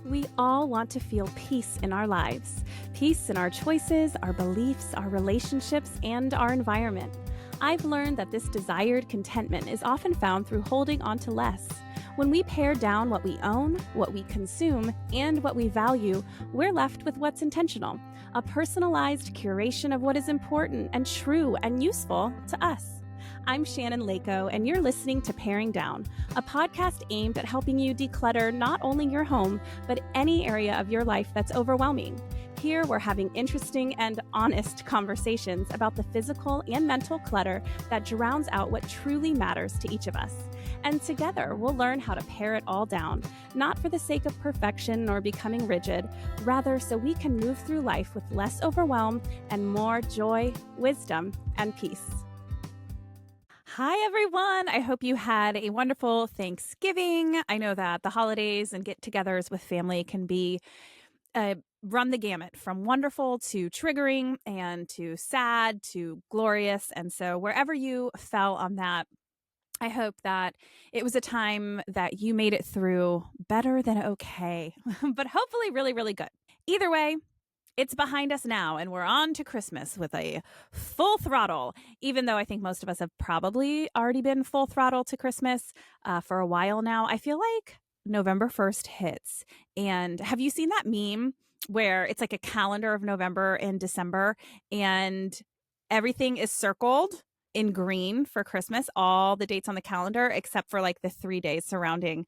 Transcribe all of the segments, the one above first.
We all want to feel peace in our lives, peace in our choices, our beliefs, our relationships, and our environment. I've learned that this desired contentment is often found through holding on to less. When we pare down what we own, what we consume, and what we value, we're left with what's intentional, a personalized curation of what is important and true and useful to us. I'm Shannon Leyko, and you're listening to Paring Down, a podcast aimed at helping you declutter not only your home, but any area of your life that's overwhelming. Here, we're having interesting and honest conversations about the physical and mental clutter that drowns out what truly matters to each of us. And together, we'll learn how to pare it all down, not for the sake of perfection or becoming rigid, rather so we can move through life with less overwhelm and more joy, wisdom, and peace. Hi, everyone. I hope you had a wonderful Thanksgiving. I know that the holidays and get-togethers with family can be run the gamut from wonderful to triggering and to sad to glorious. And so wherever you fell on that, I hope that it was a time that you made it through better than okay, but hopefully really, really good. Either way, it's behind us now, and we're on to Christmas with a full throttle, even though I think most of us have probably already been full throttle to Christmas for a while now. I feel like November 1st hits. And have you seen that meme where it's like a calendar of November and December, and everything is circled in green for Christmas, all the dates on the calendar, except for like the 3 days surrounding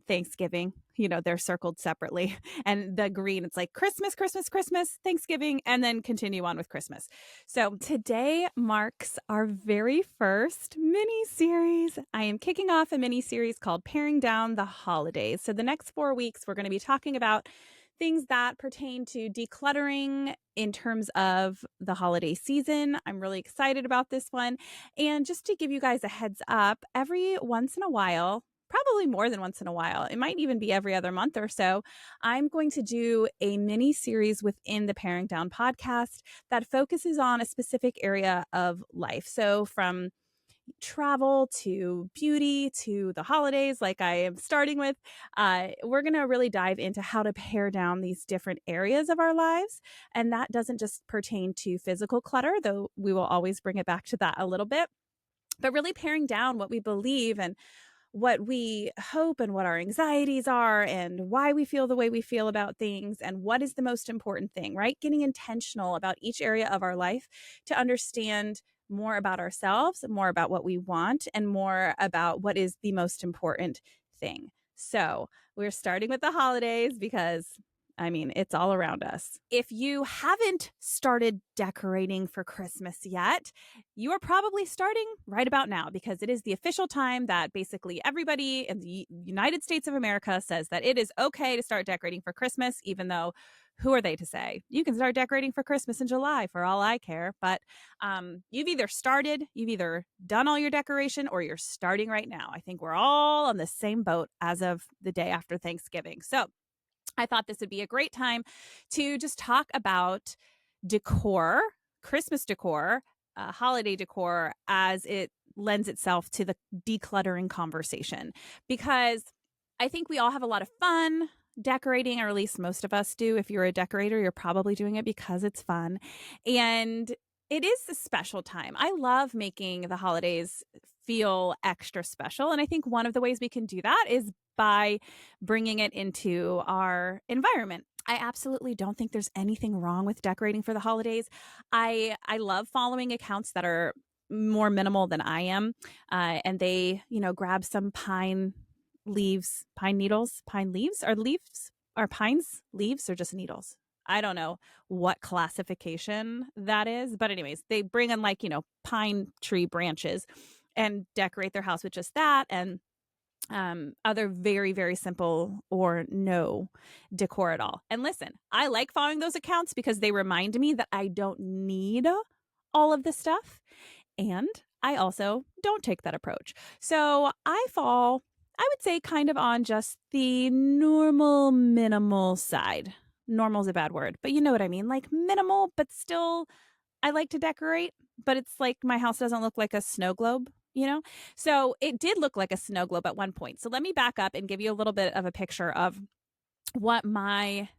Thanksgiving? You know, they're circled separately, and the green, it's like Christmas, Christmas, Christmas, Thanksgiving, and then continue on with Christmas. So today marks our very first mini series. I am kicking off a mini series called Paring Down the Holidays. So the next 4 weeks, we're going to be talking about things that pertain to decluttering in terms of the holiday season. I'm really excited about this one. And just to give you guys a heads up, every once in a while, probably more than once in a while, it might even be every other month or so, I'm going to do a mini series within the Paring Down podcast that focuses on a specific area of life. So from travel to beauty to the holidays, like I am starting with, we're going to really dive into how to pare down these different areas of our lives. And that doesn't just pertain to physical clutter, though we will always bring it back to that a little bit, but really paring down what we believe and what we hope and what our anxieties are and why we feel the way we feel about things and what is the most important thing, right? Getting intentional about each area of our life to understand more about ourselves, more about what we want, and more about what is the most important thing. So we're starting with the holidays because it's all around us. If you haven't started decorating for Christmas yet, you are probably starting right about now, because it is the official time that basically everybody in the United States of America says that it is okay to start decorating for Christmas, even though who are they to say? You can start decorating for Christmas in July for all I care. But you've either done all your decoration, or you're starting right now. I think we're all on the same boat as of the day after Thanksgiving. So I thought this would be a great time to just talk about decor, Christmas decor, holiday decor, as it lends itself to the decluttering conversation. Because I think we all have a lot of fun decorating, or at least most of us do. If you're a decorator, you're probably doing it because it's fun. And it is a special time. I love making the holidays feel extra special. And I think one of the ways we can do that is by bringing it into our environment. I absolutely don't think there's anything wrong with decorating for the holidays. I love following accounts that are more minimal than I am. And they, grab some pine leaves, pine needles, pine leaves, are pines leaves or just needles? I don't know what classification that is. But anyways, they bring in pine tree branches and decorate their house with just that, and other very, very simple or no decor at all. And listen, I like following those accounts because they remind me that I don't need all of this stuff. And I also don't take that approach. So I fall, I would say, kind of on just the normal, minimal side. Normal is a bad word, but you know what I mean? Like minimal, but still I like to decorate, but it's like my house doesn't look like a snow globe. So it did look like a snow globe at one point. So let me back up and give you a little bit of a picture of what my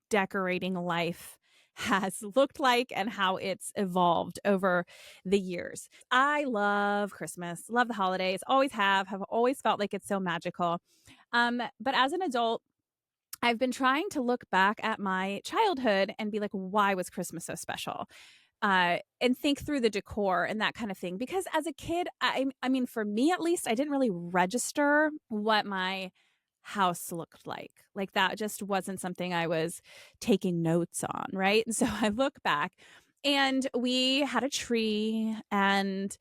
decorating life has looked like and how it's evolved over the years. I love Christmas, love the holidays, always have always felt like it's so magical. But as an adult, I've been trying to look back at my childhood and be like, why was Christmas so special? And think through the decor and that kind of thing. Because as a kid, I mean, for me at least, I didn't really register what my house looked like. Like that just wasn't something I was taking notes on, right? And so I look back and we had a tree and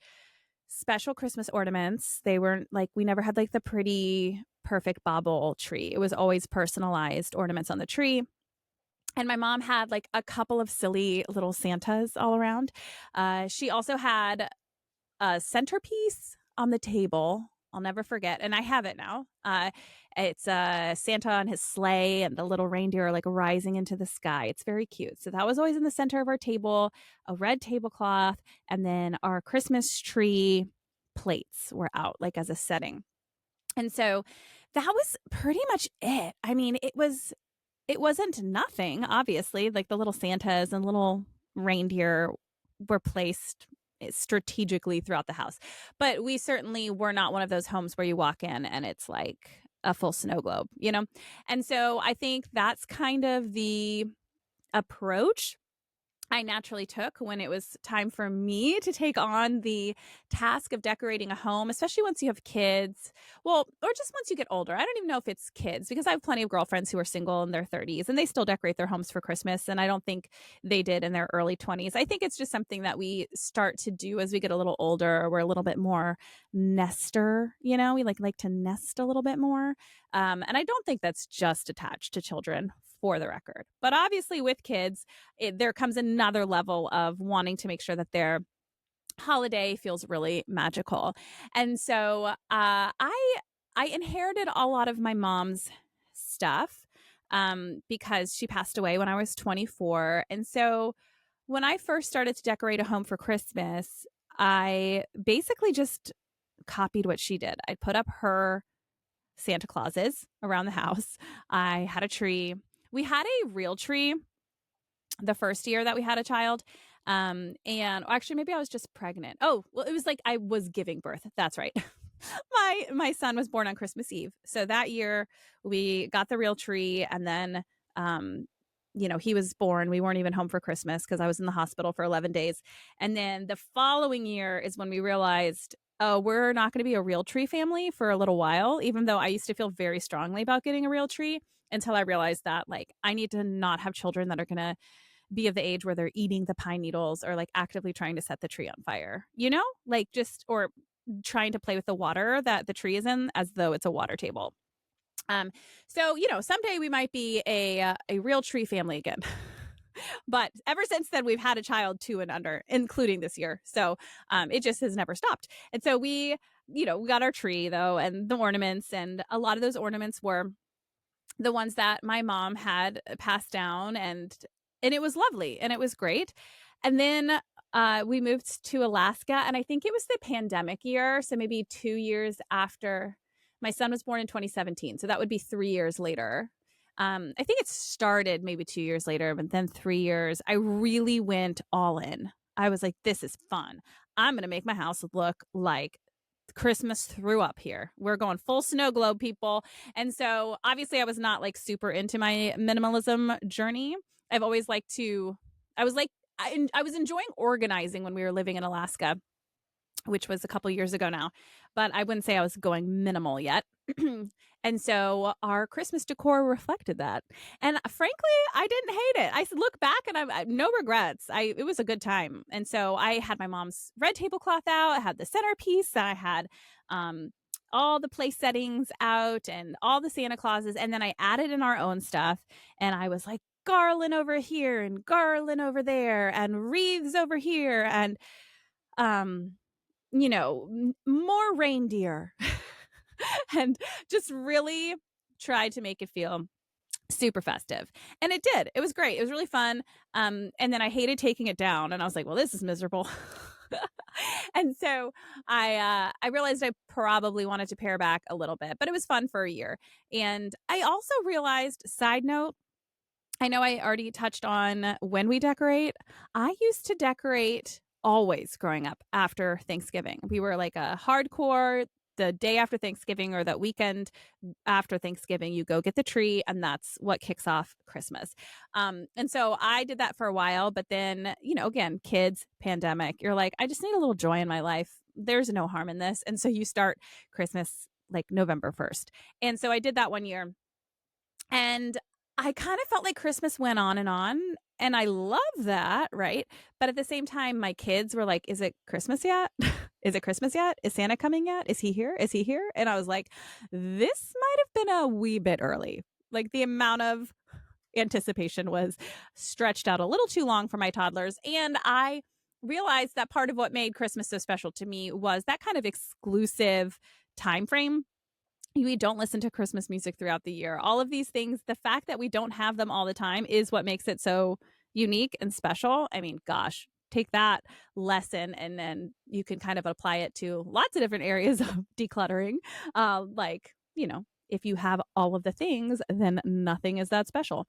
special Christmas ornaments. They weren't like, we never had like the pretty, perfect bauble tree. It was always personalized ornaments on the tree. And my mom had like a couple of silly little Santas all around. She also had a centerpiece on the table. I'll never forget. And I have it now. It's Santa on his sleigh and the little reindeer are like rising into the sky. It's very cute. So that was always in the center of our table, a red tablecloth. And then our Christmas tree plates were out like as a setting. And so that was pretty much it. I mean, it wasn't nothing, obviously. Like the little Santas and little reindeer were placed strategically throughout the house. But we certainly were not one of those homes where you walk in and it's like a full snow globe, you know? And so I think that's kind of the approach I naturally took when it was time for me to take on the task of decorating a home, especially once you have kids. Well, or just once you get older. I don't even know if it's kids because I have plenty of girlfriends who are single in their 30s and they still decorate their homes for Christmas. And I don't think they did in their early 20s. I think it's just something that we start to do as we get a little older. We're a little bit more nester, you know, we like to nest a little bit more. And I don't think that's just attached to children for the record. But obviously with kids, there comes another level of wanting to make sure that their holiday feels really magical. And so I inherited a lot of my mom's stuff because she passed away when I was 24. And so when I first started to decorate a home for Christmas, I basically just copied what she did. I put up her Santa Clauses around the house. I had a tree. We had a real tree the first year that we had a child. And actually, maybe I was just pregnant. Oh, well, it was like I was giving birth. That's right. My son was born on Christmas Eve. So that year we got the real tree and then he was born. We weren't even home for Christmas because I was in the hospital for 11 days. And then the following year is when we realized, oh, we're not going to be a real tree family for a little while, even though I used to feel very strongly about getting a real tree until I realized that like I need to not have children that are going to be of the age where they're eating the pine needles or like actively trying to set the tree on fire, you know, like just or trying to play with the water that the tree is in as though it's a water table. So someday we might be a real tree family again. But ever since then, we've had a child 2 and under, including this year. So it just has never stopped. And so we got our tree though, and the ornaments, and a lot of those ornaments were the ones that my mom had passed down, and it was lovely and it was great. And then we moved to Alaska, and I think it was the pandemic year, so maybe 2 years after my son was born in 2017. So that would be 3 years later. I think it started maybe 2 years later, but then 3 years, I really went all in. I was like, this is fun. I'm going to make my house look like Christmas threw up here. We're going full snow globe, people. And so obviously I was not like super into my minimalism journey. I've always liked to, I was like, I was enjoying organizing when we were living in Alaska, which was a couple years ago now, but I wouldn't say I was going minimal yet. And so our Christmas decor reflected that. And frankly, I didn't hate it. I look back and I no regrets. It was a good time. And so I had my mom's red tablecloth out. I had the centerpiece. I had all the place settings out and all the Santa Clauses. And then I added in our own stuff. And I was like, garland over here and garland over there and wreaths over here and more reindeer and just really tried to make it feel super festive. And it did. It was great. It was really fun. And then I hated taking it down and I was like, well, this is miserable. And so I realized I probably wanted to pare back a little bit, but it was fun for a year. And I also realized, side note, I know I already touched on when we decorate. I used to decorate always growing up after Thanksgiving. We were like a hardcore the day after Thanksgiving or that weekend after Thanksgiving, you go get the tree, and that's what kicks off Christmas. And so I did that for a while, but then, again, kids, pandemic, you're like, I just need a little joy in my life. There's no harm in this. And so you start Christmas like November 1st. And so I did that one year. And I kind of felt like Christmas went on and on. And I love that, right? But at the same time, my kids were like, is it Christmas yet? Is it Christmas yet? Is Santa coming yet? Is he here? Is he here? And I was like, this might have been a wee bit early. Like the amount of anticipation was stretched out a little too long for my toddlers. And I realized that part of what made Christmas so special to me was that kind of exclusive time frame. We don't listen to Christmas music throughout the year. All of these things, the fact that we don't have them all the time is what makes it so unique and special. I mean, gosh, take that lesson and then you can kind of apply it to lots of different areas of decluttering. Like, if you have all of the things, then nothing is that special.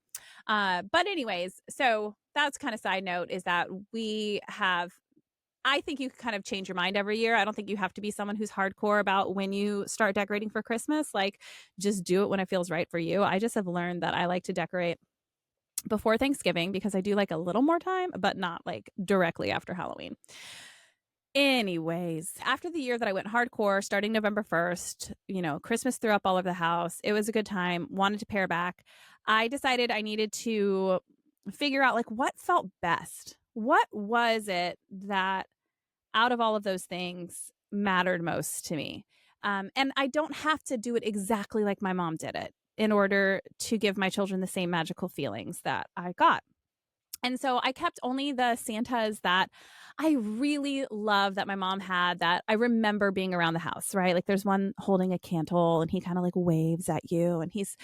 But anyways, so that's kind of side note is that I think you can kind of change your mind every year. I don't think you have to be someone who's hardcore about when you start decorating for Christmas. Like, just do it when it feels right for you. I just have learned that I like to decorate before Thanksgiving because I do like a little more time, but not like directly after Halloween. Anyways, after the year that I went hardcore, starting November 1st, Christmas threw up all over the house. It was a good time, wanted to pare back. I decided I needed to figure out like what felt best. What was it that out of all of those things mattered most to me? And I don't have to do it exactly like my mom did it in order to give my children the same magical feelings that I got. And so I kept only the Santas that I really love that my mom had that I remember being around the house, right? Like there's one holding a candle and he kind of like waves at you and he's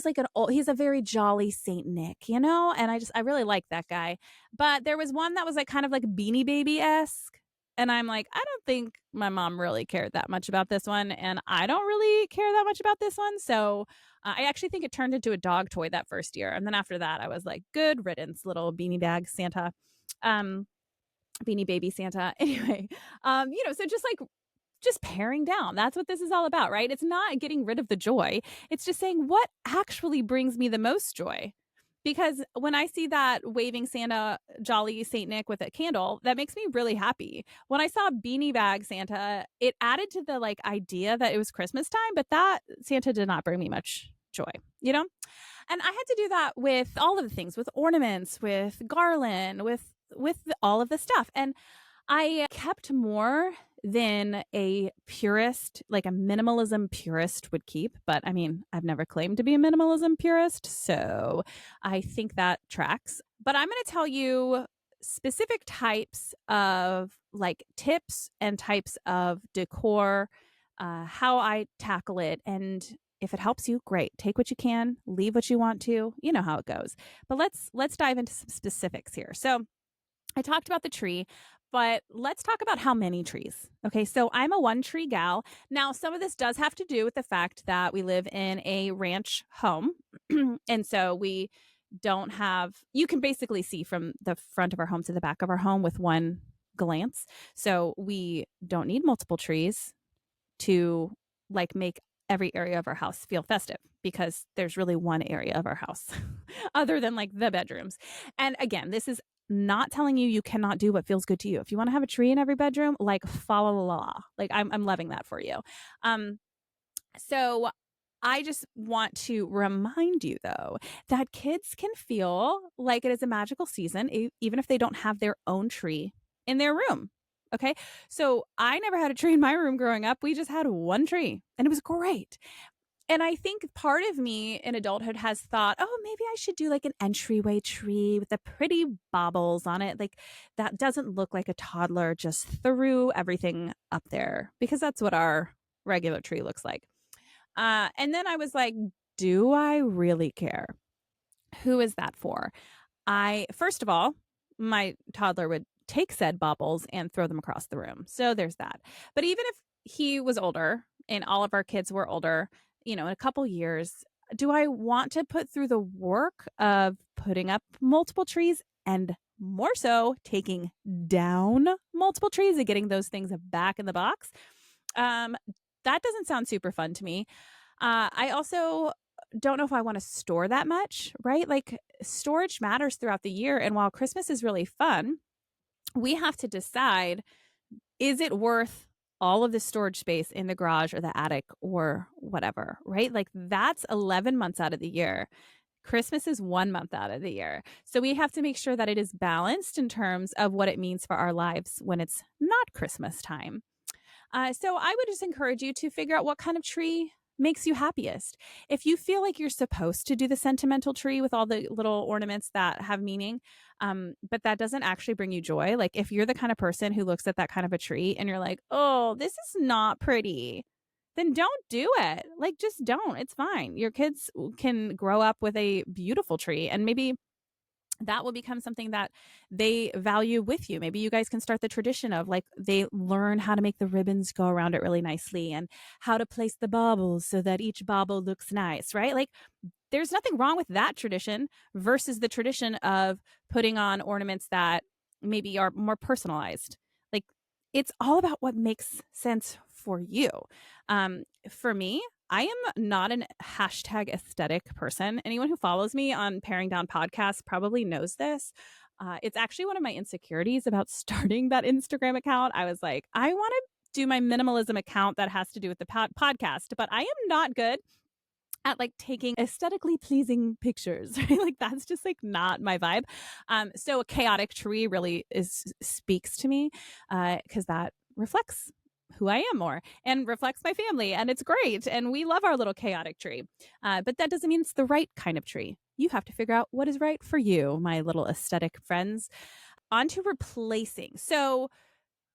like he's a very jolly Saint Nick, And I really like that guy. But there was one that was like kind of like Beanie Baby-esque. And I'm like, I don't think my mom really cared that much about this one. And I don't really care that much about this one. So I actually think it turned into a dog toy that first year. And then after that, I was like, good riddance, little beanie bag Santa, beanie baby Santa. Anyway, so just paring down. That's what this is all about, right? It's not getting rid of the joy. It's just saying what actually brings me the most joy. Because when I see that waving Santa, jolly Saint Nick with a candle, that makes me really happy. When I saw beanie bag Santa, it added to the like idea that it was Christmas time, but that Santa did not bring me much joy, And I had to do that with all of the things, with ornaments, with garland, with all of the stuff. And I kept more than a purist, like a minimalism purist would keep. But I mean, I've never claimed to be a minimalism purist. So I think that tracks. But I'm going to tell you specific types of like tips and types of decor, how I tackle it. And if it helps you, great. Take what you can, leave what you want to. You know how it goes. But let's dive into some specifics here. So I talked about the tree, but let's talk about how many trees. Okay, so I'm a one tree gal. Now, some of this does have to do with the fact that we live in a ranch home. And so we don't have, you can basically see from the front of our home to the back of our home with one glance. So we don't need multiple trees to like make every area of our house feel festive because there's really one area of our house other than like the bedrooms. And again, this is not telling you cannot do what feels good to you. If you want to have a tree in every bedroom, like follow the law. Like I'm loving that for you. So I just want to remind you though that kids can feel like it is a magical season even if they don't have their own tree in their room. Okay. So I never had a tree in my room growing up. We just had one tree and it was great. And I think part of me in adulthood has thought, oh, maybe I should do like an entryway tree with the pretty baubles on it. Like that doesn't look like a toddler just threw everything up there because that's what our regular tree looks like. And then I was like, do I really care? Who is that for? First of all, my toddler would take said baubles and throw them across the room. So there's that. But even if he was older and all of our kids were older, in a couple years, do I want to put through the work of putting up multiple trees and more so taking down multiple trees and getting those things back in the box? That doesn't sound super fun to me. I also don't know if I want to store that much, right? Like storage matters throughout the year. And while Christmas is really fun, we have to decide, is it worth all of the storage space in the garage or the attic or whatever, right? Like that's 11 months out of the year. Christmas is 1 month out of the year. So we have to make sure that it is balanced in terms of what it means for our lives when it's not Christmas time. So I would just encourage you to figure out what kind of tree makes you happiest. If you feel like you're supposed to do the sentimental tree with all the little ornaments that have meaning, but that doesn't actually bring you joy, like if you're the kind of person who looks at that kind of a tree and you're like, oh, this is not pretty, then don't do it. Like, just don't. It's fine. Your kids can grow up with a beautiful tree, and maybe that will become something that they value with you. Maybe you guys can start the tradition of like they learn how to make the ribbons go around it really nicely and how to place the baubles so that each bauble looks nice, right? Like there's nothing wrong with that tradition versus the tradition of putting on ornaments that maybe are more personalized. Like it's all about what makes sense for you. For me, I am not an hashtag aesthetic person. Anyone who follows me on Paring Down podcast probably knows this. It's actually one of my insecurities about starting that Instagram account. I was like, I want to do my minimalism account that has to do with the podcast, but I am not good at like taking aesthetically pleasing pictures, right? Like that's just like not my vibe. So a chaotic tree really speaks to me because that reflects who I am more and reflects my family, and it's great. And we love our little chaotic tree. But that doesn't mean it's the right kind of tree. You have to figure out what is right for you, my little aesthetic friends. On to replacing. So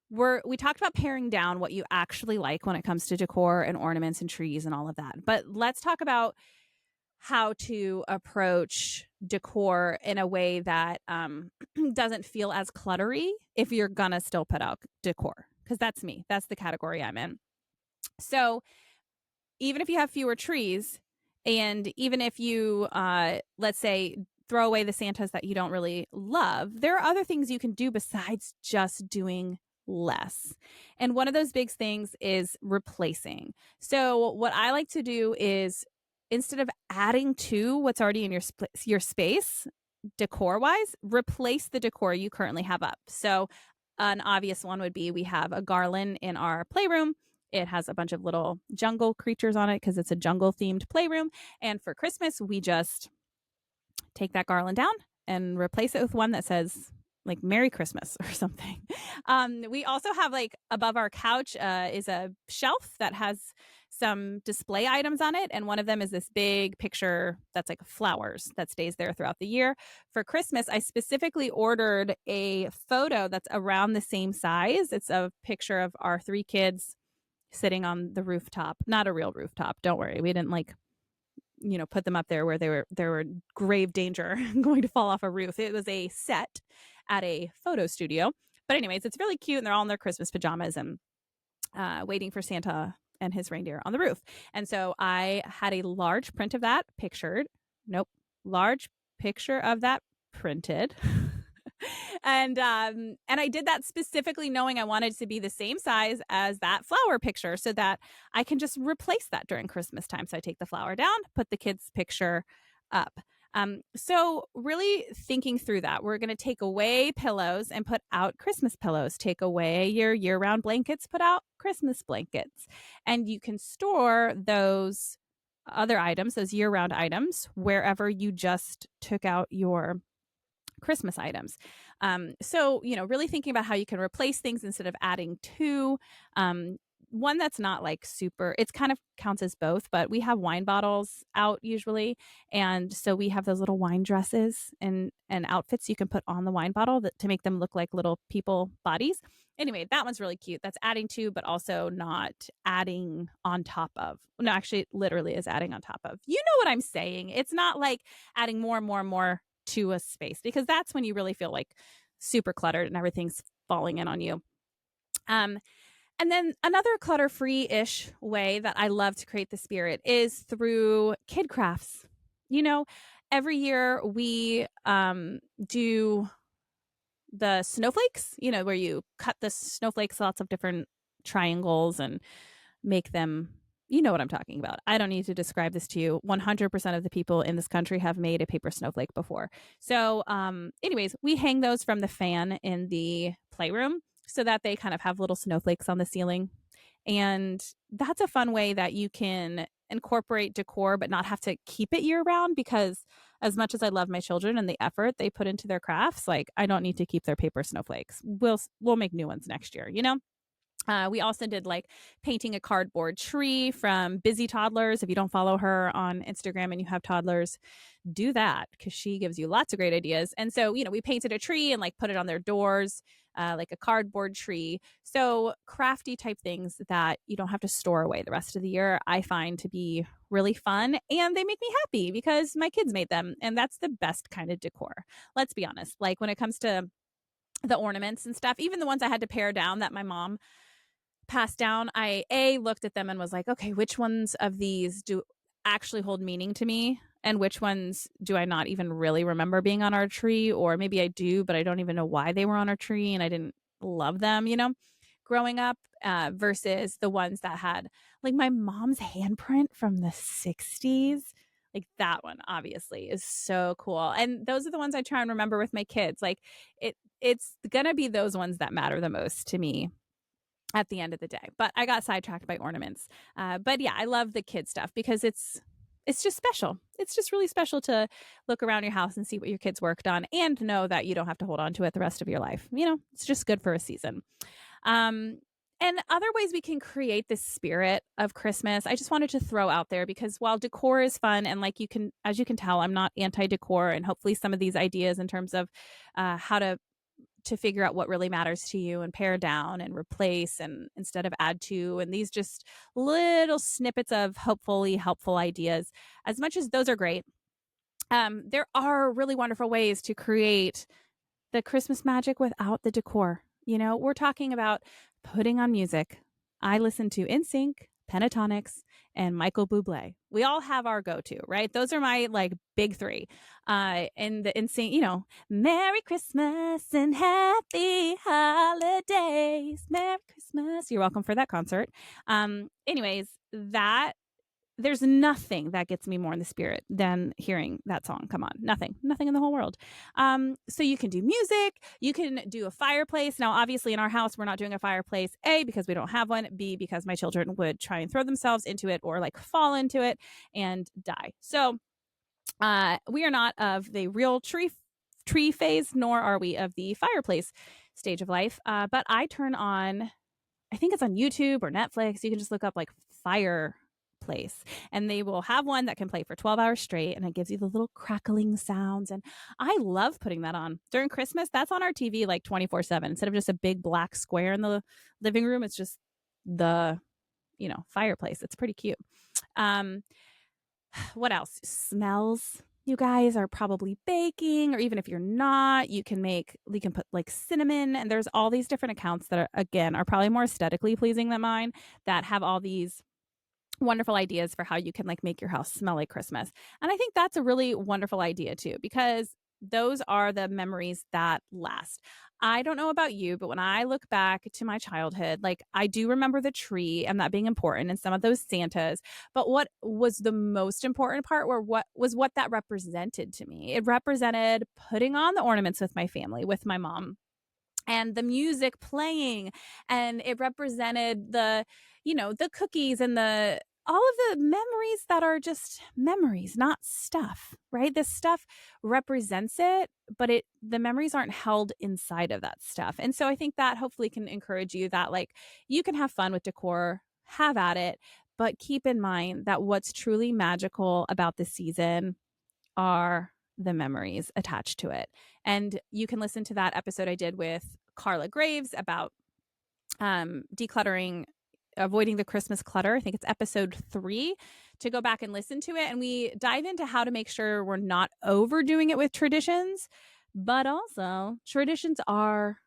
we talked about paring down what you actually like when it comes to decor and ornaments and trees and all of that. But let's talk about how to approach decor in a way that doesn't feel as cluttery if you're gonna still put out decor, because that's me. That's the category I'm in. So even if you have fewer trees, and even if you let's say throw away the Santas that you don't really love, there are other things you can do besides just doing less. And one of those big things is replacing. So what I like to do is, instead of adding to what's already in your space decor wise, replace the decor you currently have up. So an obvious one would be, we have a garland in our playroom. It has a bunch of little jungle creatures on it because it's a jungle themed playroom. And for Christmas, we just take that garland down and replace it with one that says like Merry Christmas or something. We also have like above our couch is a shelf that has some display items on it. And one of them is this big picture that's like flowers that stays there throughout the year. For Christmas, I specifically ordered a photo that's around the same size. It's a picture of our 3 kids sitting on the rooftop, not a real rooftop. Don't worry. We didn't like put them up there where they were grave danger going to fall off a roof. It was a set at a photo studio. But anyways, it's really cute, and they're all in their Christmas pajamas and waiting for Santa and his reindeer on the roof. And so I had a large print of that large picture of that printed. And I did that specifically knowing I wanted to be the same size as that flower picture so that I can just replace that during Christmas time. So I take the flower down, put the kid's picture up. So really thinking through that, we're going to take away pillows and put out Christmas pillows, take away your year-round blankets, put out Christmas blankets. And you can store those other items, those year-round items, wherever you just took out your Christmas items. So, really thinking about how you can replace things instead of adding to. One that's not like super, it's kind of counts as both, but we have wine bottles out usually. And so we have those little wine dresses and outfits you can put on the wine bottle to make them look like little people bodies. Anyway, that one's really cute. That's adding to, but also not adding on top of. No, actually, it literally is adding on top of. You know what I'm saying? It's not like adding more and more and more to a space, because that's when you really feel like super cluttered and everything's falling in on you. And then another clutter-free-ish way that I love to create the spirit is through kid crafts. You know, every year we do the snowflakes, where you cut the snowflakes, lots of different triangles, and make them. You know what I'm talking about. I don't need to describe this to you. 100% of the people in this country have made a paper snowflake before. So, anyways, we hang those from the fan in the playroom so that they kind of have little snowflakes on the ceiling. And that's a fun way that you can incorporate decor, but not have to keep it year round, because as much as I love my children and the effort they put into their crafts, like I don't need to keep their paper snowflakes. We'll make new ones next year, you know? We also did like painting a cardboard tree from Busy Toddlers. If you don't follow her on Instagram and you have toddlers, do that because she gives you lots of great ideas. And so, we painted a tree and like put it on their doors, like a cardboard tree. So crafty type things that you don't have to store away the rest of the year, I find to be really fun, and they make me happy because my kids made them. And that's the best kind of decor. Let's be honest. Like when it comes to the ornaments and stuff, even the ones I had to pare down that my mom passed down, I looked at them and was like, okay, which ones of these do actually hold meaning to me, and which ones do I not even really remember being on our tree, or maybe I do, but I don't even know why they were on our tree and I didn't love them, growing up, versus the ones that had like my mom's handprint from the 60s. Like that one obviously is so cool. And those are the ones I try and remember with my kids. Like it's gonna be those ones that matter the most to me at the end of the day. But I got sidetracked by ornaments. But yeah, I love the kid stuff because it's just special. It's just really special to look around your house and see what your kids worked on and know that you don't have to hold on to it the rest of your life. It's just good for a season. And other ways we can create this spirit of Christmas, I just wanted to throw out there because while decor is fun, and like as you can tell, I'm not anti-decor, and hopefully some of these ideas in terms of how to figure out what really matters to you and pare down and replace and instead of add to, and these just little snippets of hopefully helpful ideas, as much as those are great, there are really wonderful ways to create the Christmas magic without the decor. We're talking about putting on music. I listen to NSYNC, Pentatonics, and Michael Bublé. We all have our go-to, right? Those are my like big three. And the NSYNC, Merry Christmas and Happy Holidays. Merry Christmas. You're welcome for that concert. Anyways, there's nothing that gets me more in the spirit than hearing that song. Come on, nothing in the whole world. So you can do music, you can do a fireplace. Now, obviously in our house, we're not doing a fireplace, A, because we don't have one, B, because my children would try and throw themselves into it or like fall into it and die. So we are not of the real tree phase, nor are we of the fireplace stage of life. But I turn on, I think it's on YouTube or Netflix. You can just look up like fireplace, and they will have one that can play for 12 hours straight, and it gives you the little crackling sounds. And I love putting that on during Christmas. That's on our TV like 24/7 instead of just a big black square in the living room. It's just the fireplace. It's pretty cute. What else? Smells. You guys are probably baking, or even if you're not, you can put like cinnamon, and there's all these different accounts that are probably more aesthetically pleasing than mine, that have all these wonderful ideas for how you can like make your house smell like Christmas. And I think that's a really wonderful idea too, because those are the memories that last. I don't know about you, but when I look back to my childhood, like I do remember the tree and that being important and some of those Santas. But what was the most important part was what that represented to me. It represented putting on the ornaments with my family, with my mom, and the music playing, and it represented the cookies and all of the memories that are just memories, not stuff, right? This stuff represents it, but the memories aren't held inside of that stuff. And so I think that hopefully can encourage you that like you can have fun with decor, have at it, but keep in mind that what's truly magical about the season are the memories attached to it. And you can listen to that episode I did with Carla Graves about decluttering, avoiding the Christmas clutter. I think it's episode 3, to go back and listen to it. And we dive into how to make sure we're not overdoing it with traditions, But also, traditions are,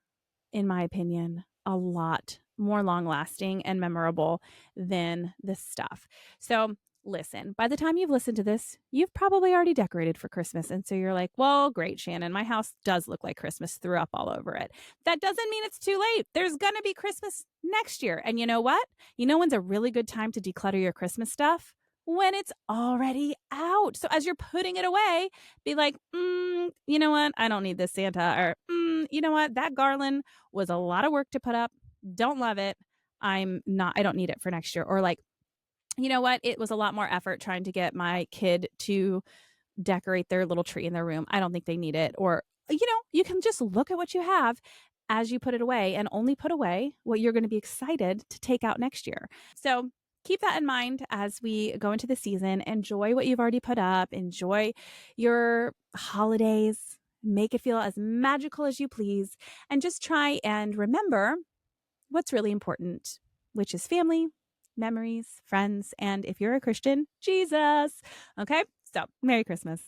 in my opinion, a lot more long lasting and memorable than this stuff. So, listen, by the time you've listened to this, you've probably already decorated for Christmas. And so you're like, well, great, Shannon, my house does look like Christmas, threw up all over it. That doesn't mean it's too late. There's going to be Christmas next year. And you know what? You know when's a really good time to declutter your Christmas stuff? When it's already out. So as you're putting it away, be like, you know what? I don't need this Santa. Or, you know what? That garland was a lot of work to put up. Don't love it. I don't need it for next year. Or like, you know what? It was a lot more effort trying to get my kid to decorate their little tree in their room. I don't think they need it. Or, you can just look at what you have as you put it away and only put away what you're going to be excited to take out next year. So keep that in mind as we go into the season. Enjoy what you've already put up. Enjoy your holidays. Make it feel as magical as you please. And just try and remember what's really important, which is family, memories, friends, and if you're a Christian, Jesus. Okay, so Merry Christmas.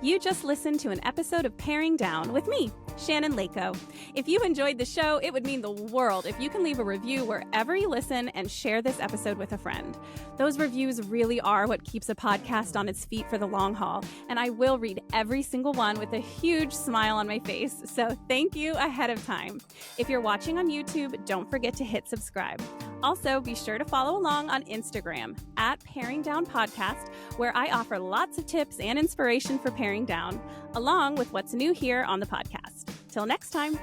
You just listened to an episode of Paring Down with me, Shannon Leyko. If you enjoyed the show, it would mean the world if you can leave a review wherever you listen and share this episode with a friend. Those reviews really are what keeps a podcast on its feet for the long haul, and I will read every single one with a huge smile on my face, so thank you ahead of time. If you're watching on YouTube, don't forget to hit subscribe. Also, be sure to follow along on Instagram at Paring Down Podcast, where I offer lots of tips and inspiration for paring down, along with what's new here on the podcast. Till next time.